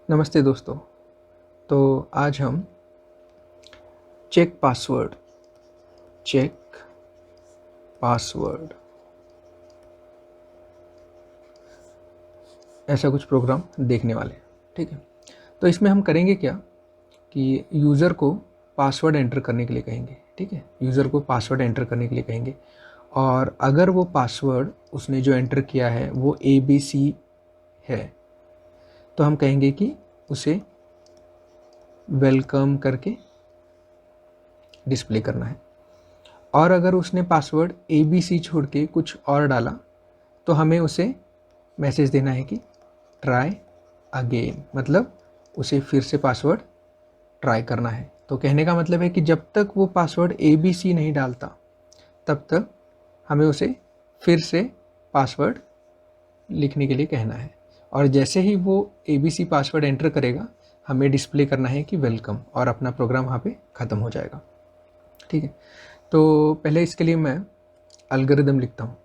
नमस्ते दोस्तों। तो आज हम चेक पासवर्ड ऐसा कुछ प्रोग्राम देखने वाले हैं। ठीक है, तो इसमें हम करेंगे क्या कि यूज़र को पासवर्ड एंटर करने के लिए कहेंगे। ठीक है, यूज़र को पासवर्ड एंटर करने के लिए कहेंगे और अगर वो पासवर्ड उसने जो एंटर किया है वो ABC है तो हम कहेंगे कि उसे वेलकम करके डिस्प्ले करना है। और अगर उसने पासवर्ड ABC छोड़ के कुछ और डाला तो हमें उसे मैसेज देना है कि ट्राई अगेन, मतलब उसे फिर से पासवर्ड ट्राई करना है। तो कहने का मतलब है कि जब तक वो पासवर्ड ABC नहीं डालता तब तक हमें उसे फिर से पासवर्ड लिखने के लिए कहना है और जैसे ही वो ABC पासवर्ड एंटर करेगा हमें डिस्प्ले करना है कि वेलकम, और अपना प्रोग्राम वहाँ पे ख़त्म हो जाएगा। ठीक है, तो पहले इसके लिए मैं एल्गोरिदम लिखता हूँ।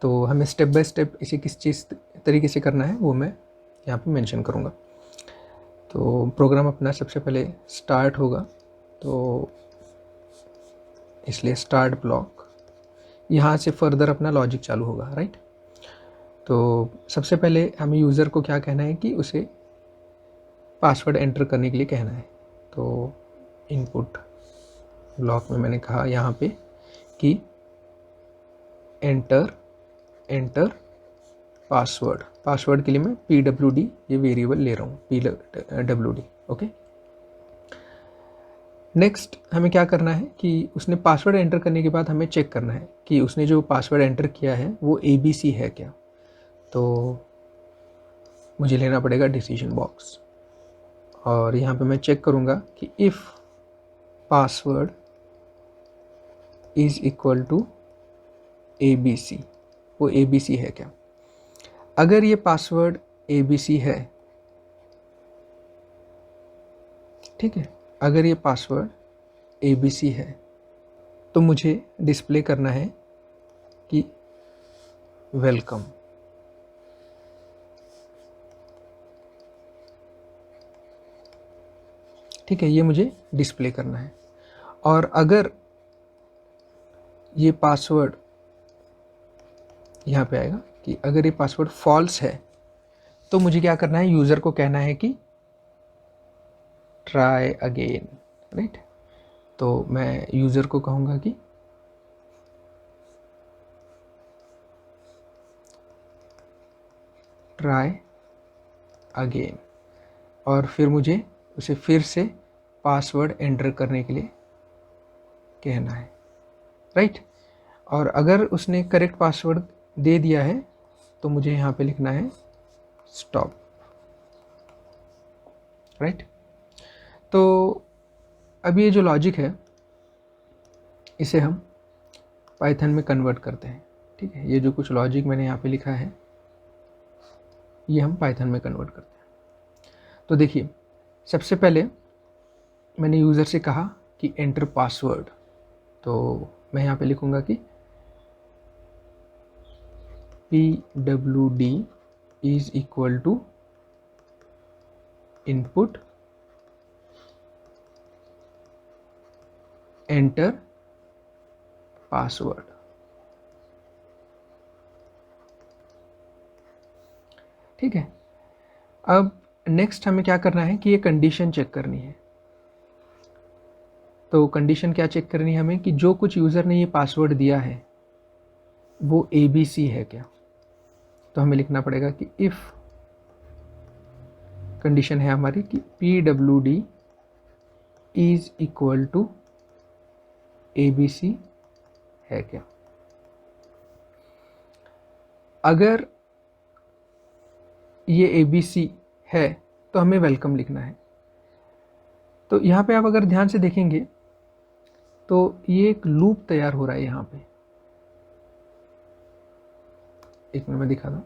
तो हमें स्टेप बाय स्टेप इसे किस चीज़ तरीके से करना है वो मैं यहाँ पे मेंशन करूँगा। तो प्रोग्राम अपना सबसे पहले स्टार्ट होगा, तो इसलिए स्टार्ट ब्लॉक, यहाँ से फर्दर अपना लॉजिक चालू होगा। राइट, तो सबसे पहले हमें यूज़र को क्या कहना है कि उसे पासवर्ड एंटर करने के लिए कहना है। तो इनपुट ब्लॉक में मैंने कहा यहाँ पे कि एंटर पासवर्ड के लिए मैं PWD ये वेरिएबल ले रहा हूँ, PWD। ओके, नेक्स्ट हमें क्या करना है कि उसने पासवर्ड एंटर करने के बाद हमें चेक करना है कि उसने जो पासवर्ड एंटर किया है वो ABC है क्या। तो मुझे लेना पड़ेगा डिसीजन बॉक्स और यहाँ पे मैं चेक करूँगा कि if password is equal to ABC, वो ABC है क्या। अगर ये पासवर्ड ABC है, ठीक है, अगर ये पासवर्ड ABC है तो मुझे डिस्प्ले करना है कि वेलकम। ठीक है, ये मुझे डिस्प्ले करना है। और अगर ये पासवर्ड यहाँ पे आएगा कि अगर ये पासवर्ड फॉल्स है तो मुझे क्या करना है, यूज़र को कहना है कि ट्राई अगेन। राइट, तो मैं यूज़र को कहूँगा कि ट्राई अगेन और फिर मुझे उसे फिर से पासवर्ड एंटर करने के लिए कहना है। राइट, और अगर उसने करेक्ट पासवर्ड दे दिया है तो मुझे यहाँ पे लिखना है स्टॉप। राइट, तो अब ये जो लॉजिक है इसे हम पाइथन में कन्वर्ट करते हैं। ठीक है, ये जो कुछ लॉजिक मैंने यहाँ पे लिखा है ये हम पाइथन में कन्वर्ट करते हैं। तो देखिए, सबसे पहले मैंने यूज़र से कहा कि एंटर पासवर्ड, तो मैं यहाँ पे लिखूँगा कि PWD is equal to input enter password. ठीक है, अब नेक्स्ट हमें क्या करना है कि ये कंडीशन चेक करनी है। तो कंडीशन क्या चेक करनी है हमें कि जो कुछ यूज़र ने ये पासवर्ड दिया है वो ABC है क्या। तो हमें लिखना पड़ेगा कि इफ़ कंडीशन है हमारी कि PWD is equal to ABC है क्या। अगर ये ABC है तो हमें वेलकम लिखना है। तो यहाँ पे आप अगर ध्यान से देखेंगे तो ये एक लूप तैयार हो रहा है यहाँ पे। एक मिनट में दिखा दूँ,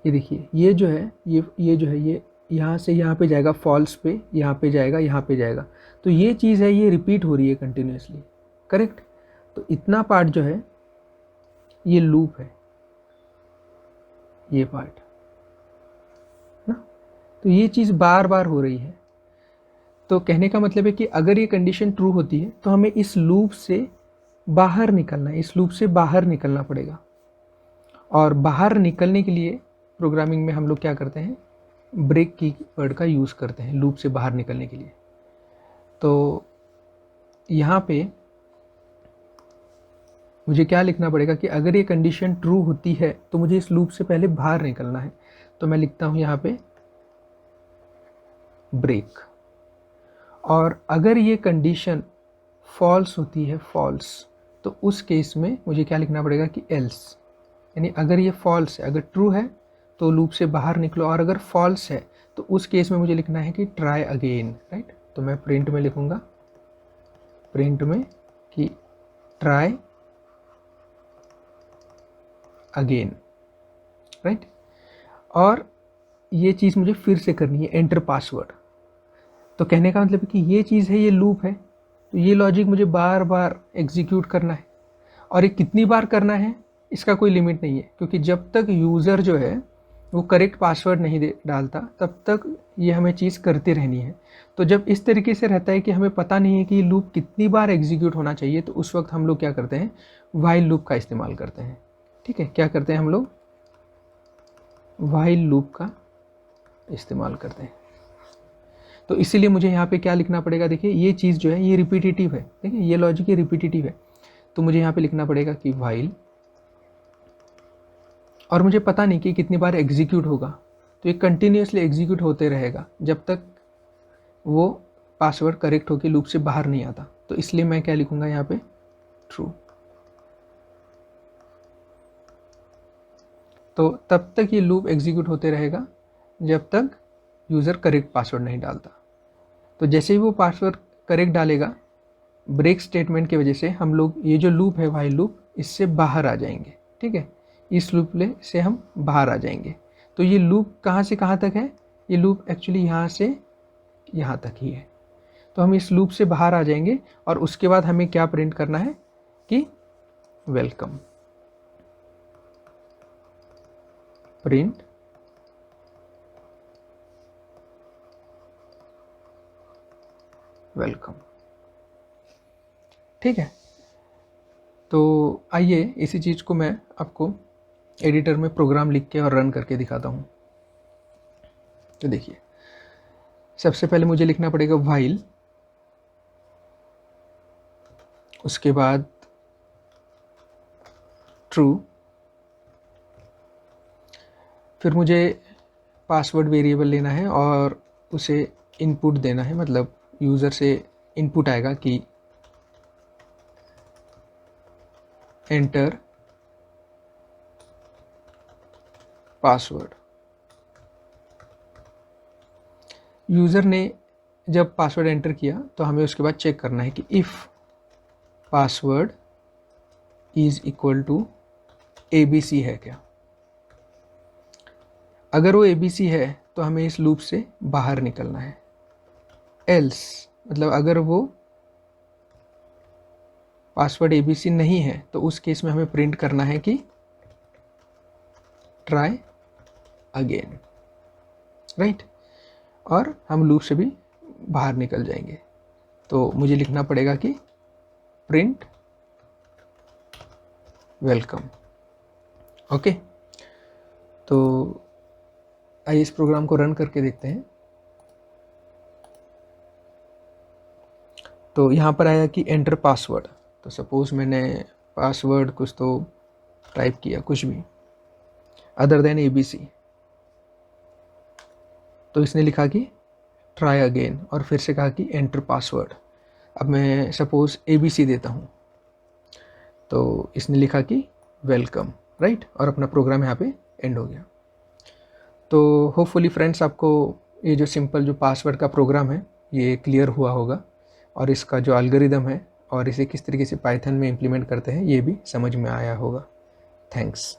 ये देखिए, ये जो है ये यहाँ से यहाँ पे जाएगा, फॉल्स पे यहाँ पे जाएगा, यहाँ पे जाएगा। तो ये चीज़ है, ये रिपीट हो रही है कंटिन्यूसली। करेक्ट, तो इतना पार्ट जो है ये लूप है, ये पार्ट ना। तो ये चीज़ बार बार हो रही है। तो कहने का मतलब है कि अगर ये कंडीशन ट्रू होती है तो हमें इस लूप से बाहर निकलना है, इस लूप से बाहर निकलना पड़ेगा। और बाहर निकलने के लिए प्रोग्रामिंग में हम लोग क्या करते हैं, ब्रेक की वर्ड का यूज़ करते हैं लूप से बाहर निकलने के लिए। तो यहाँ पे मुझे क्या लिखना पड़ेगा कि अगर ये कंडीशन ट्रू होती है तो मुझे इस लूप से पहले बाहर निकलना है। तो मैं लिखता हूँ यहाँ पे ब्रेक। और अगर ये कंडीशन फॉल्स होती है, फॉल्स, तो उस केस में मुझे क्या लिखना पड़ेगा कि एल्स, यानी अगर ये फॉल्स है, अगर ट्रू है तो लूप से बाहर निकलो, और अगर फॉल्स है तो उस केस में मुझे लिखना है कि ट्राई अगेन, राइट। तो मैं प्रिंट में लिखूँगा, प्रिंट में कि ट्राई अगेन, राइट। और ये चीज़ मुझे फिर से करनी है, एंटर पासवर्ड। तो कहने का मतलब है कि ये चीज़ है, ये लूप है, तो ये लॉजिक मुझे बार बार एग्जीक्यूट करना है। और ये कितनी बार करना है इसका कोई लिमिट नहीं है, क्योंकि जब तक यूज़र जो है वो करेक्ट पासवर्ड नहीं डालता तब तक ये हमें चीज़ करती रहनी है। तो जब इस तरीके से रहता है कि हमें पता नहीं है कि ये लूप कितनी बार एग्जीक्यूट होना चाहिए, तो उस वक्त हम लोग क्या करते हैं, व्हाइल लूप का इस्तेमाल करते हैं। ठीक है, क्या करते हैं हम लोग, व्हाइल लूप का इस्तेमाल करते हैं। तो इसीलिए मुझे यहाँ पे क्या लिखना पड़ेगा, देखिए ये चीज़ जो है ये रिपीटेटिव है, देखिए ये लॉजिक ये रिपीटेटिव है। तो मुझे यहाँ पे लिखना पड़ेगा कि व्हाइल, और मुझे पता नहीं कि कितनी बार एग्जीक्यूट होगा, तो ये कंटिन्यूसली एग्जीक्यूट होते रहेगा जब तक वो पासवर्ड करेक्ट होकर लूप से बाहर नहीं आता। तो इसलिए मैं क्या लिखूँगा यहाँ पे, ट्रू। तो तब तक ये लूप एग्जीक्यूट होते रहेगा जब तक यूज़र करेक्ट पासवर्ड नहीं डालता। तो जैसे ही वो पासवर्ड करेक्ट डालेगा, ब्रेक स्टेटमेंट की वजह से हम लोग ये जो लूप है व्हाइल लूप, इससे बाहर आ जाएंगे। ठीक है, इस लूप से हम बाहर आ जाएंगे। तो ये लूप कहाँ से कहाँ तक है, ये लूप एक्चुअली यहाँ से यहाँ तक ही है। तो हम इस लूप से बाहर आ जाएंगे और उसके बाद हमें क्या प्रिंट करना है कि वेलकम, प्रिंट वेलकम। ठीक है, तो आइए इसी चीज़ को मैं आपको एडिटर में प्रोग्राम लिख के और रन करके दिखाता हूँ। तो देखिए, सबसे पहले मुझे लिखना पड़ेगा व्हाइल, उसके बाद ट्रू, फिर मुझे पासवर्ड वेरिएबल लेना है और उसे इनपुट देना है, मतलब यूज़र से इनपुट आएगा कि एंटर पासवर्ड। यूज़र ने जब पासवर्ड एंटर किया तो हमें उसके बाद चेक करना है कि if password is equal to ABC है क्या। अगर वो ABC है तो हमें इस लूप से बाहर निकलना है। एल्स मतलब अगर वो पासवर्ड ABC नहीं है तो उस केस में हमें प्रिंट करना है कि ट्राई अगेन, राइट। और हम लूप से भी बाहर निकल जाएंगे। तो मुझे लिखना पड़ेगा कि प्रिंट वेलकम। ओके, तो आइए इस प्रोग्राम को रन करके देखते हैं। तो यहाँ पर आया कि एंटर पासवर्ड। तो सपोज़ मैंने पासवर्ड कुछ तो टाइप किया, कुछ भी अदर देन ABC, तो इसने लिखा कि ट्राई अगेन और फिर से कहा कि एंटर पासवर्ड। अब मैं सपोज़ ABC देता हूँ तो इसने लिखा कि वेलकम, राइट, और अपना प्रोग्राम यहाँ पे एंड हो गया। तो होपफुली फ्रेंड्स आपको ये जो सिंपल जो पासवर्ड का प्रोग्राम है ये क्लियर हुआ होगा, और इसका जो एल्गोरिदम है और इसे किस तरीके से पाइथन में इम्प्लीमेंट करते हैं ये भी समझ में आया होगा। थैंक्स।